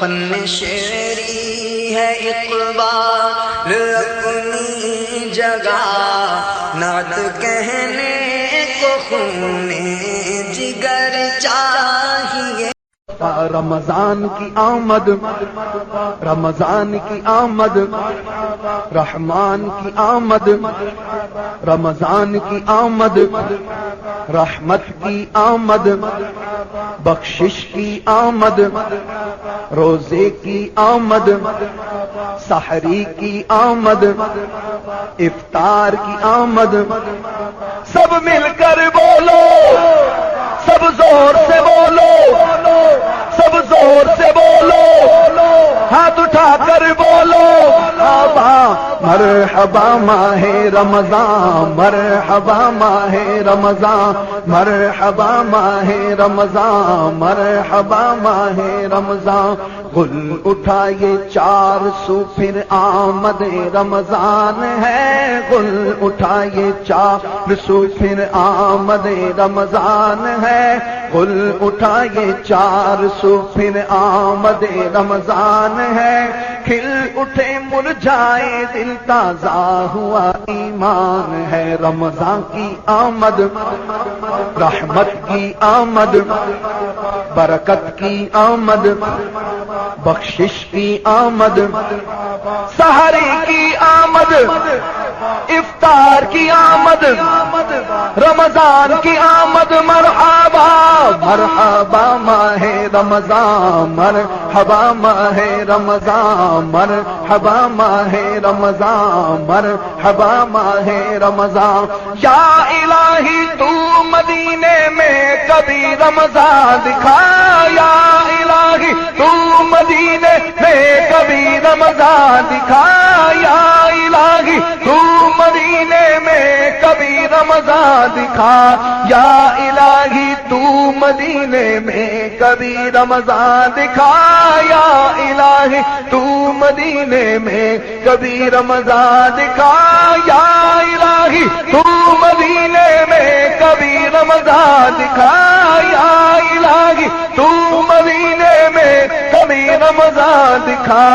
فن شعری ہے اقبال اپنی جگہ، نعت کہنے کو خون جگر چاہیے۔ رمضان کی آمد، رمضان کی آمد، رحمان کی آمد، رمضان کی آمد، رحمت کی آمد، بخشش کی آمد، روزے کی آمد، سحری کی آمد، افطار کی آمد۔ سب مل کر بولو، سب زور سے بولو، سب زور سے بولو، ہاتھ اٹھا کر بولو مرحبا ماہ رمضان، مرحبا ماہ رمضان، مرحبا ماہ رمضان، مرحبا ماہ رمضان۔ گل اٹھائے چار سو پھر آمد رمضان ہے، گل اٹھائے چار سو پھر آمد رمضان ہے، گل اٹھائے چار سو پھر آمد رمضان ہے۔ کھل اٹھے مرجھائے دل تازہ ہوا ایمان ہے۔ رمضان کی آمد، رحمت کی آمد، برکت کی آمد، بخشش کی آمد، سحری کی آمد، افطار کی آمد، رمضان کی آمد۔ مرحبا مرحبا ماہ رمضان، مرحبا ماہ رمضان، مرحبا ماہ رمضان، مرحبا ماہ رمضان۔ یا الہی تو مدینے میں کبھی رمضان دکھا، یا الہی تو مدینے میں کبھی رمضان دکھا، یا الہی تو مدینے میں کبھی رمضان دکھا، یا الہی تو مدینے میں کبھی رمضان دکھا، یا الہی تو مدینے میں کبھی رمضان دکھا، یا الہی تو مدینے میں کبھی رمضان دکھا، یا الہی تو مدینے میں کبھی رمضان دکھا۔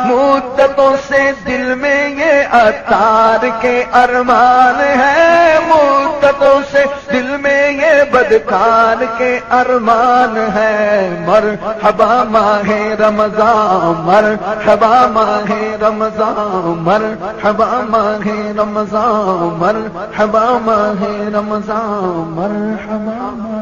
مدتوں سے دل میں یہ عطار کے ارمان ہے، مدتوں سے دل میں یہ بدکار کے ارمان ہے۔ مرحبا ماہ رمضان، مرحبا ماہ رمضان، مرحبا ماہ رمضان، مرحبا ماہ رمضان، مرحبا